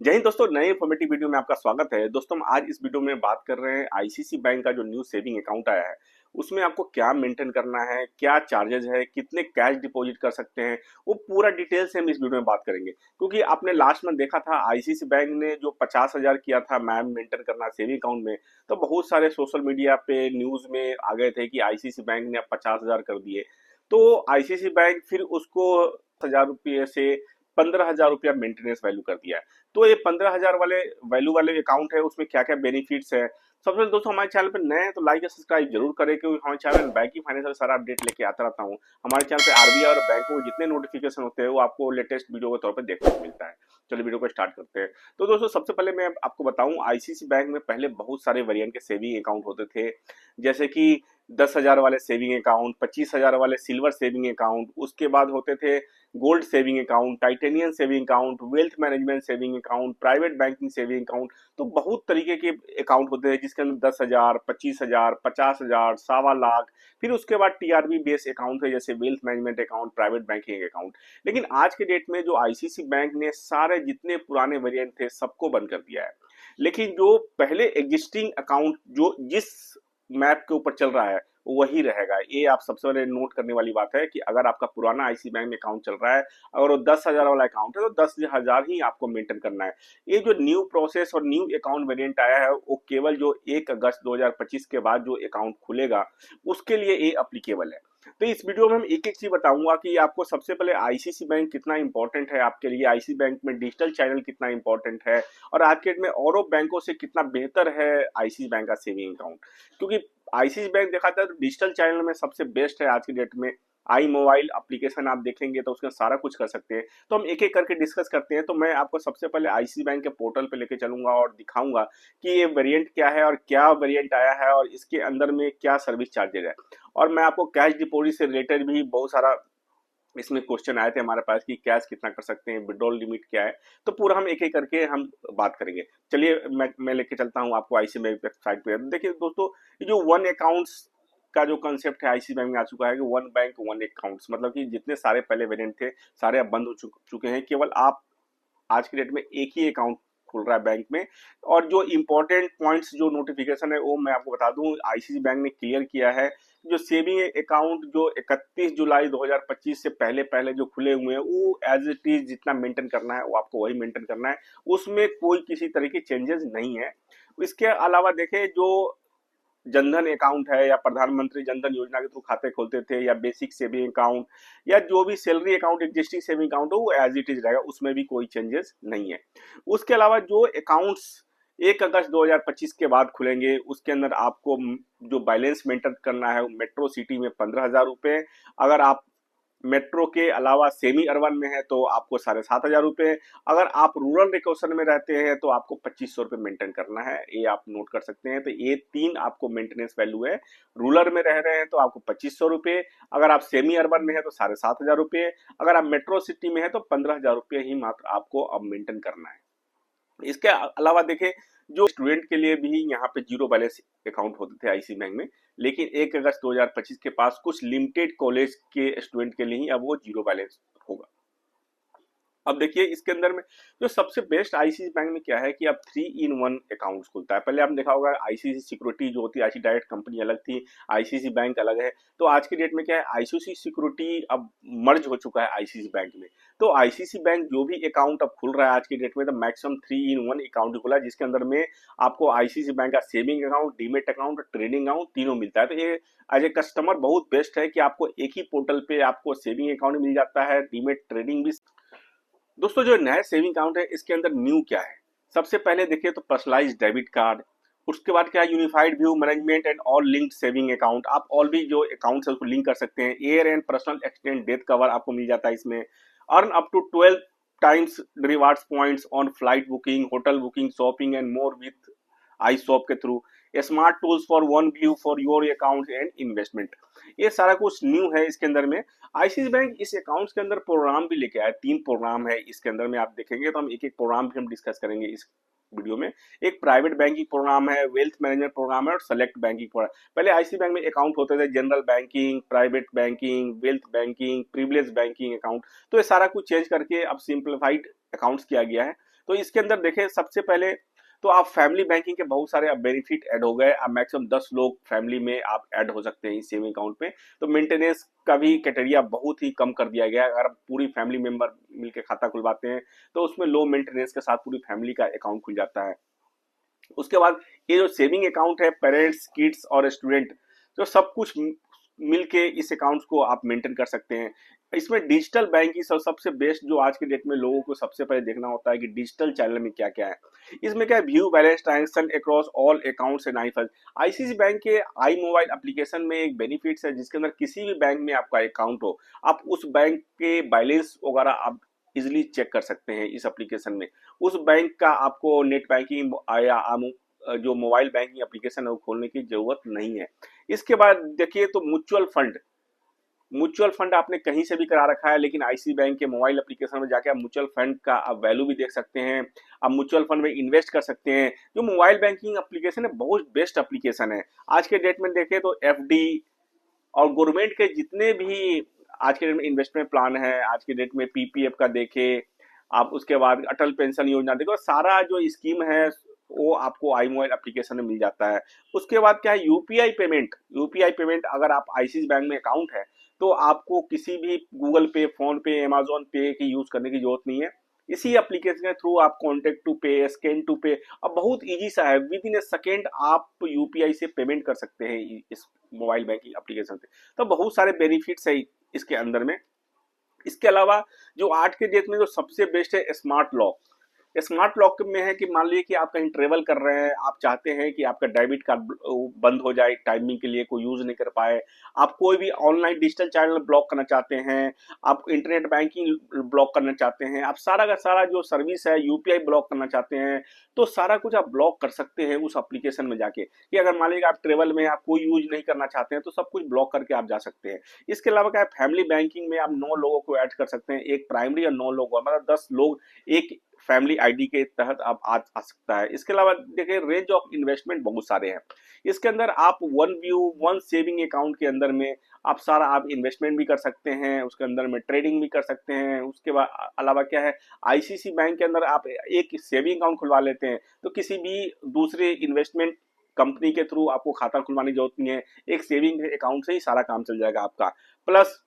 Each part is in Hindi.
जय हिंद दोस्तों, नए इन्फॉर्मेटिव वीडियो में आपका स्वागत है। दोस्तों हम आज इस वीडियो में बात कर रहे हैं आईसीसी बैंक का जो न्यू सेविंग अकाउंट आया है उसमें आपको क्या मेंटेन करना है, क्या चार्जेस है, कितने कैश डिपॉजिट कर सकते हैं, वो पूरा डिटेल से हम इस वीडियो में बात करेंगे। क्योंकि आपने लास्ट में देखा था आईसीसी बैंक ने जो 50,000 किया था मैम मेंटेन करना सेविंग अकाउंट में, तो बहुत सारे सोशल मीडिया पे न्यूज में आ गए थे कि आईसीसी बैंक ने अब 50,000 कर दिए। तो आईसीसी बैंक फिर उसको 1000 रुपये से 15,000 रुपया मेंटेनेंस वैल्यू कर दिया है। तो ये 15,000 वाले वैल्यू वाले अकाउंट है, उसमें क्या क्या बेनिफिट्स है। सबसे पहले दोस्तों हमारे चैनल पे नए हैं तो लाइक या सब्सक्राइब जरूर करें, क्योंकि हमारे चैनल में बैंकिंग फाइनेंशियल सारा अपडेट लेके आता रहता हूँ। हमारे चैनल पे आरबीआई और बैंकों के जितने नोटिफिकेशन होते हैं वो आपको लेटेस्ट वीडियो के तौर पर देखने को मिलता है। चलिए वीडियो को स्टार्ट करते हैं। तो दोस्तों सबसे पहले मैं आपको बताऊं, आईसीसी बैंक में पहले बहुत सारे वेरिएंट के सेविंग अकाउंट होते थे, जैसे कि 10,000 वाले सेविंग अकाउंट, 25,000 वाले सिल्वर सेविंग अकाउंट, उसके बाद होते थे gold saving account, titanium saving account, wealth management saving account, private banking saving account. तो बहुत तरीके के अकाउंट होते हैं जिसके अंदर 10,000, 25,000, 50,000, 1,25,00,000, फिर उसके बाद टीआरबी बेस अकाउंट है जैसे wealth management account, private banking account. लेकिन आज के डेट में जो आईसीसी बैंक ने सारे जितने पुराने वेरिएंट थे सबको बंद कर दिया है। लेकिन जो पहले एग्जिस्टिंग अकाउंट जो जिस मैप के ऊपर चल रहा है वही रहेगा। ये आप सबसे पहले नोट करने वाली बात है कि अगर आपका पुराना आईसी बैंक में अकाउंट चल रहा है, अगर वो 10,000 वाला अकाउंट है तो 10,000 ही आपको मेंटेन करना है। ये जो न्यू प्रोसेस और न्यू अकाउंट वेरिएंट आया है वो केवल जो 1 अगस्त 2025 के बाद जो अकाउंट खुलेगा उसके लिए ये अप्लीकेबल है। तो इस वीडियो में हम एक एक चीज बताऊंगा कि आपको सबसे पहले आईसीसी बैंक कितना इंपॉर्टेंट है आपके लिए, आईसीसी बैंक में डिजिटल चैनल कितना इंपॉर्टेंट है, और आज के डेट में औरों बैंकों से कितना बेहतर है आईसीसी बैंक का सेविंग अकाउंट। क्योंकि आईसीसी बैंक देखा जाए तो डिजिटल चैनल में सबसे बेस्ट है आज की डेट में। आई मोबाइल एप्लीकेशन आप देखेंगे तो उसमें सारा कुछ कर सकते हैं। तो हम एक एक करके डिस्कस करते हैं। तो मैं आपको सबसे पहले आईसीसी बैंक के पोर्टल पे लेके चलूंगा और दिखाऊंगा कि ये वेरिएंट क्या है और क्या वेरिएंट आया है और इसके अंदर में क्या सर्विस चार्जेज है। और मैं आपको कैश डिपॉजिट से रिलेटेड भी बहुत सारा इसमें क्वेश्चन आए थे हमारे पास कि कैश कितना कर सकते हैं, विड्रॉल लिमिट क्या है। तो पूरा हम एक एक करके हम बात करेंगे। चलिए मैं लेके चलता हूँ आपको आईसीसी बैंक वेबसाइट पे। देखिए दोस्तों, ये जो वन अकाउंट्स का जो कंसेप्ट है आईसीसी बैंक में आ चुका है कि वन बैंक वन अकाउंट्स, मतलब कि जितने सारे पहले वेरिएंट थे सारे अब बंद हो चुके हैं। केवल आप आज की डेट में एक ही अकाउंट खुल रहा है बैंक में। और जो इंपॉर्टेंट पॉइंट्स जो नोटिफिकेशन है वो मैं आपको बता दूं, आईसीसी बैंक ने क्लियर किया है जो सेविंग अकाउंट जो 31 जुलाई 2025 से पहले पहले जो खुले हुए हैं वो एज इट इज जितना मेंटेन करना है वो आपको वही मेंटेन करना है, उसमें कोई किसी तरह की चेंजेस नहीं है। इसके अलावा देखें, जो जनधन अकाउंट है या प्रधानमंत्री जनधन योजना के थ्रू खाते खोलते थे या बेसिक सेविंग अकाउंट या जो भी salary account existing saving account हो वो एज इट इज रहेगा, उसमें भी कोई चेंजेस नहीं है। उसके अलावा जो अकाउंट्स 1 अगस्त 2025 के बाद खुलेंगे उसके अंदर आपको जो बैलेंस मेंटेन करना है मेट्रो सिटी में 15,000 रुपए, अगर आप मेट्रो के अलावा सेमी अर्बन में है तो आपको 7,500 रुपए, अगर आप रूरल लोकेशन में रहते हैं तो आपको 2,500 रुपए मेंटेन करना है। ये आप नोट कर सकते हैं। तो ये तीन आपको मेंटेनेंस वैल्यू है। रूरल में रह रहे हैं तो आपको 2,500 रुपए, अगर आप सेमी अर्बन में है तो 7,500 रुपए, अगर आप मेट्रो सिटी में है तो 15,000 रुपये ही मात्र आपको अब मेंटेन करना है। इसके अलावा देखें, जो स्टूडेंट के लिए भी यहाँ पे जीरो बैलेंस अकाउंट होते थे आईसी बैंक में, लेकिन 1 अगस्त 2025 के पास कुछ लिमिटेड कॉलेज के स्टूडेंट के लिए ही अब वो जीरो बैलेंस होगा। अब देखिए इसके अंदर में जो सबसे बेस्ट आईसीसी बैंक में क्या है कि अब 3 in 1 अकाउंट खुलता है। पहले आपने देखा होगा आईसीसी सिक्योरिटी जो होती है, आईसीसी डायरेक्ट कंपनी अलग थी, आईसीसी बैंक अलग है। तो आज की डेट में क्या है, आईसीसी सिक्योरिटी अब मर्ज हो चुका है आईसीसी बैंक में। तो आईसीसी बैंक जो भी अकाउंट अब खुल रहा है आज की डेट में तो मैक्सिमम 3 in 1 अकाउंट खुला है, जिसके अंदर में आपको आईसीसी बैंक का saving account, demat account, trading account तीनों मिलता है। तो ये एज ए कस्टमर बहुत बेस्ट है कि आपको एक ही पोर्टल पे आपको सेविंग अकाउंट मिल जाता है, डीमेट ट्रेडिंग भी। दोस्तों जो नया सेविंग अकाउंट है इसके अंदर न्यू क्या है, सबसे पहले देखिए तो पर्सनलाइज्ड डेबिट कार्ड। उसके बाद क्या है, unified view management and all linked saving account. आप ऑल भी जो अकाउंट है उसको लिंक कर सकते हैं। Air and personal accident death cover आपको मिल जाता है इसमें। Earn up to 12 times rewards points on flight booking, hotel booking, shopping and more with iShop के through. Smart tools for one view for your account and investment. ये सारा कुछ न्यू है इसके अंदर में। आईसीआईसी बैंक इस अकाउंट्स के अंदर प्रोग्राम भी लेके आया, 3 प्रोग्राम है इसके अंदर में। आप देखेंगे तो हम एक एक प्रोग्राम भी हम डिस्कस करेंगे इस वीडियो में। एक प्राइवेट बैंकिंग प्रोग्राम है, वेल्थ मैनेजमेंट प्रोग्राम है और सेलेक्ट बैंकिंग प्रोग्राम। पहले आईसीआईसी बैंक में अकाउंट होते थे general banking, private banking, wealth banking, privilege banking account. तो ये सारा कुछ चेंज करके अब सिंप्लीफाइड अकाउंट्स किया गया है। तो इसके अंदर देखें सबसे पहले तो आप फैमिली बैंकिंग के बहुत सारे अब बेनिफिट ऐड हो गए। अब मैक्सिमम 10 लोग फैमिली में आप ऐड हो सकते हैं इस सेविंग अकाउंट में। तो मेंटेनेंस का भी क्राइटेरिया बहुत ही कम कर दिया गया है। अगर आप पूरी फैमिली मेंबर मिलकर खाता खुलवाते हैं तो उसमें लो मेंटेनेंस के साथ पूरी फैमिली का अकाउंट खुल जाता है। उसके बाद ये जो सेविंग अकाउंट है, पेरेंट्स, किड्स और स्टूडेंट जो सब कुछ मिलके इस अकाउंट को आप मेंटेन कर सकते हैं। इसमें डिजिटल बैंकिंग सबसे बेस्ट जो आज के डेट में लोगों को सबसे पहले देखना होता है कि डिजिटल चैनल में क्या क्या है। इसमें क्या है, view balance transaction across all accounts and I fund. ICC bank के आई मोबाइल एप्लीकेशन में एक बेनिफिट्स है जिसके अंदर किसी भी बैंक में आपका अकाउंट हो, आप उस बैंक के बैलेंस वगैरह आप इजिली चेक कर सकते हैं इस एप्लीकेशन में। उस बैंक का आपको नेट बैंकिंग या जो मोबाइल बैंकिंग एप्लीकेशन है वो खोलने की जरूरत नहीं है। इसके बाद देखिए तो म्यूचुअल फंड आपने कहीं से भी करा रखा है, लेकिन आईसीआईसीआई बैंक के मोबाइल एप्लीकेशन में जाके आप म्यूचुअल फंड का आप वैल्यू भी देख सकते हैं। आप म्यूचुअल फंड में इन्वेस्ट कर सकते हैं। जो मोबाइल बैंकिंग एप्लीकेशन है बहुत बेस्ट एप्लीकेशन है। आज के डेट में देखें तो एफडी और गवर्नमेंट के जितने भी आज के डेट में इन्वेस्टमेंट प्लान है, आज के डेट में पीपीएफ का देखे आप, उसके बाद अटल पेंशन योजना देखो, सारा जो स्कीम है वो आपको आई मोबाइल एप्लीकेशन में मिल जाता है। उसके बाद क्या है, यूपीआई पेमेंट अगर आप आईसीआईसीआई बैंक में अकाउंट है तो आपको किसी भी गूगल पे, फोन पे, अमेजोन पे की यूज करने की जरूरत नहीं है। इसी एप्लीकेशन के थ्रू आप कॉन्टेक्ट टू पे, स्कैन टू पे, अब बहुत इजी सा है, विद इन ए सेकेंड आप यूपीआई से पेमेंट कर सकते हैं इस मोबाइल बैंकिंग एप्लीकेशन से। तो बहुत सारे बेनिफिट्स है इसके अंदर में। इसके अलावा जो आज के डेट में जो सबसे बेस्ट है स्मार्ट लॉक में है कि मान लीजिए कि आप कहीं ट्रेवल कर रहे हैं, आप चाहते हैं कि आपका डेबिट कार्ड बंद हो जाए टाइमिंग के लिए, कोई यूज नहीं कर पाए, आप कोई भी ऑनलाइन डिजिटल चैनल ब्लॉक करना चाहते हैं, आप इंटरनेट बैंकिंग ब्लॉक करना चाहते हैं, आप सारा का सारा जो सर्विस है यूपीआई ब्लॉक करना चाहते हैं, तो सारा कुछ आप ब्लॉक कर सकते हैं उस एप्लीकेशन में जाके। कि अगर मान लीजिए आप ट्रेवल में आप कोई यूज नहीं करना चाहते हैं तो सब कुछ ब्लॉक करके आप जा सकते हैं। इसके अलावा क्या है, फैमिली बैंकिंग में आप 9 लोगों को ऐड कर सकते हैं, एक प्राइमरी और 9 लोग, मतलब 10 लोग एक फैमिली आईडी के तहत आप आ सकता है। इसके अलावा देखिए रेंज ऑफ इन्वेस्टमेंट बहुत सारे हैं। इसके अंदर आप one view one saving account के अंदर में आप सारा आप इन्वेस्टमेंट भी कर सकते हैं, उसके अंदर में ट्रेडिंग भी कर सकते हैं। उसके बाद अलावा क्या है, आईसीआईसीआई बैंक के अंदर आप एक सेविंग अकाउंट खुलवा लेते हैं तो किसी भी दूसरे इन्वेस्टमेंट कंपनी के थ्रू आपको खाता खुलवाने की जरूरत नहीं है, एक सेविंग अकाउंट से ही सारा काम चल जाएगा आपका। प्लस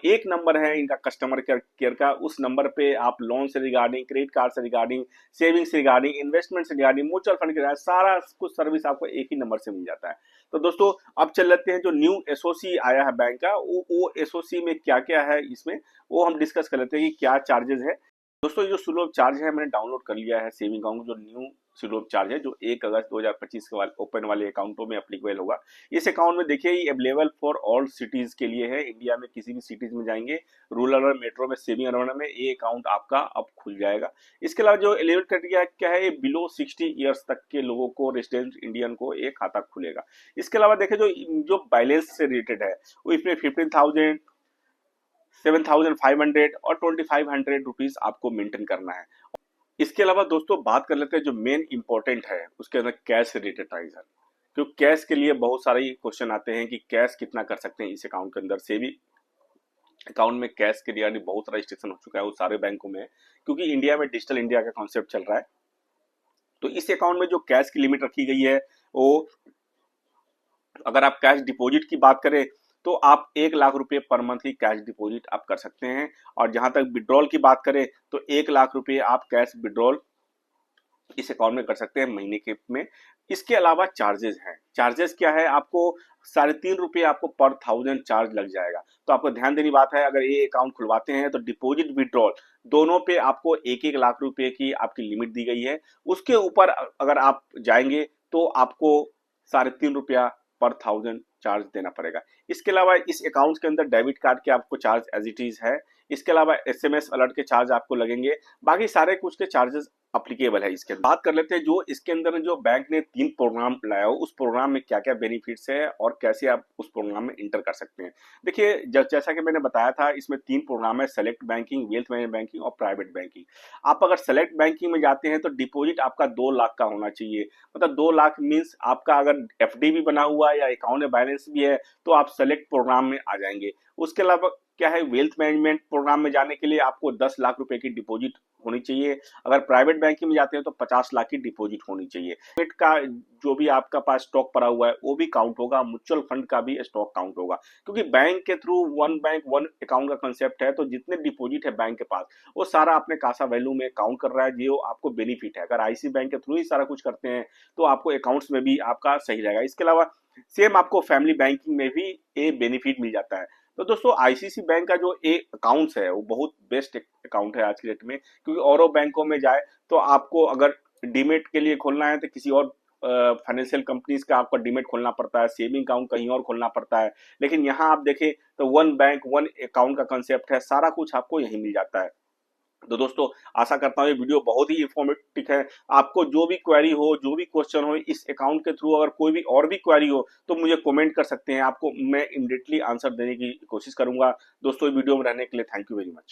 एक नंबर है इनका कस्टमर केयर का, उस नंबर पे आप लोन से रिगार्डिंग, क्रेडिट कार्ड से रिगार्डिंग, सेविंग से रिगार्डिंग, इन्वेस्टमेंट से रिगार्डिंग, म्यूचुअल फंड के सारा कुछ सर्विस आपको एक ही नंबर से मिल जाता है। तो दोस्तों अब चल लेते हैं जो न्यू एसओसी आया है बैंक का, वो एसओसी में क्या क्या है इसमें वो हम डिस्कस कर लेते हैं कि क्या चार्जेस है। दोस्तों जो सुलभ चार्ज है मैंने डाउनलोड कर लिया है सेविंग अकाउंट, जो न्यू सुलभ चार्ज है जो 1 अगस्त 2025 के बाद ओपन वाले अकाउंटों में अप्लीकेबल होगा। इस अकाउंट में देखिए ये अवेलेबल फॉर ऑल सिटीज के लिए है। इंडिया में किसी भी सिटीज में जाएंगे, रूरल और मेट्रो में, सेविंग अराउंड में, ये अकाउंट आपका अब खुल जाएगा। इसके अलावा जो एलिजिबल क्राइटेरिया क्या है, बिलो 60 ईयर्स तक के लोगों को, रेसिडेंट इंडियन को एक खाता खुलेगा। इसके अलावा देखिए जो बैलेंस से रिलेटेड है वो इसमें 15,000, 7,500 और 2,500 रुपीज आपको मेंटेन करना है। इसके अलावा दोस्तों बात कर लेते हैं जो मेन इंपॉर्टेंट है उसके अंदर कैश से रिलेटेड प्राइस है। क्योंकि कैश के लिए बहुत सारे क्वेश्चन आते हैं कि कैश कितना कर सकते हैं इस अकाउंट के अंदर। सेविंग अकाउंट में कैश के लिए बहुत सारा रिस्ट्रिक्शन हो चुका है वो सारे बैंकों में, क्योंकि इंडिया में डिजिटल इंडिया का कॉन्सेप्ट चल रहा है। तो इस अकाउंट में जो कैश की लिमिट रखी गई है वो, अगर आप कैश डिपॉजिट की बात करें तो आप 1 लाख रुपए पर मंथ ही कैश डिपॉजिट आप कर सकते हैं। और जहां तक विड्रॉल की बात करें तो 1 लाख रुपए आप कैश विड्रॉल इस अकाउंट में कर सकते हैं महीने के में। इसके अलावा चार्जेस हैं। चार्जेस क्या है, आपको 3.5 रुपए आपको पर 1000 चार्ज लग जाएगा। तो आपको ध्यान देनी बात है, अगर ये अकाउंट खुलवाते हैं तो डिपॉजिट विड्रॉल दोनों पे आपको 1-1 लाख रुपए की आपकी लिमिट दी गई है। उसके ऊपर अगर आप जाएंगे तो आपको 3.5 रुपया पर 1000 चार्ज देना पड़ेगा। इसके अलावा इस अकाउंट के अंदर डेबिट कार्ड के आपको चार्ज एज इट इज है। इसके अलावा एसएमएस अलर्ट के चार्ज आपको लगेंगे, बाकी सारे कुछ के चार्जेस अप्लीकेबल है। इसके बात कर लेते हैं जो इसके अंदर जो बैंक ने 3 प्रोग्राम लाया हो, उस प्रोग्राम में क्या क्या बेनिफिट्स है और कैसे आप उस प्रोग्राम में इंटर कर सकते हैं। देखिए जैसा कि मैंने बताया था इसमें 3 प्रोग्राम है, select banking, wealth management banking और प्राइवेट बैंकिंग। आप अगर सेलेक्ट बैंकिंग में जाते हैं तो डिपॉजिट आपका 2 लाख का होना चाहिए। मतलब 2 लाख मीन्स आपका अगर एफडी भी बना हुआ है या अकाउंट में बैलेंस भी है तो आप सेलेक्ट प्रोग्राम में आ जाएंगे। उसके अलावा क्या है, वेल्थ मैनेजमेंट प्रोग्राम में जाने के लिए आपको 10 लाख रुपए की डिपॉजिट होनी चाहिए। अगर प्राइवेट बैंकिंग में जाते हैं तो 50 लाख की डिपॉजिट होनी चाहिए। पेट का जो भी आपका पास स्टॉक पड़ा हुआ है वो भी काउंट होगा, म्यूचुअल फंड का भी स्टॉक काउंट होगा, क्योंकि बैंक के through one bank one account का कंसेप्ट है। तो जितने डिपॉजिट है बैंक के पास वो सारा अपने कासा वैल्यू में काउंट कर रहा है, जो आपको बेनिफिट है। अगर आईसी बैंक के थ्रू ही सारा कुछ करते हैं तो आपको अकाउंट्स में भी आपका सही रहेगा। इसके अलावा सेम आपको फैमिली बैंकिंग में भी ये बेनिफिट मिल जाता है। तो दोस्तों आईसीसी बैंक का जो ए अकाउंट्स है वो बहुत बेस्ट अकाउंट है आज की डेट में, क्योंकि और बैंकों में जाए तो आपको अगर डीमेट के लिए खोलना है तो किसी और फाइनेंशियल कंपनीज का आपका डीमेट खोलना पड़ता है, सेविंग अकाउंट कहीं और खोलना पड़ता है। लेकिन यहाँ आप देखें तो वन बैंक वन अकाउंट का कंसेप्ट है, सारा कुछ आपको यही मिल जाता है। तो दोस्तों आशा करता हूँ ये वीडियो बहुत ही इंफॉर्मेटिव है। आपको जो भी क्वेरी हो, जो भी क्वेश्चन हो इस अकाउंट के थ्रू, अगर कोई भी और भी क्वेरी हो तो मुझे कमेंट कर सकते हैं, आपको मैं इमीडिएटली आंसर देने की कोशिश करूंगा। दोस्तों वीडियो में रहने के लिए थैंक यू वेरी मच।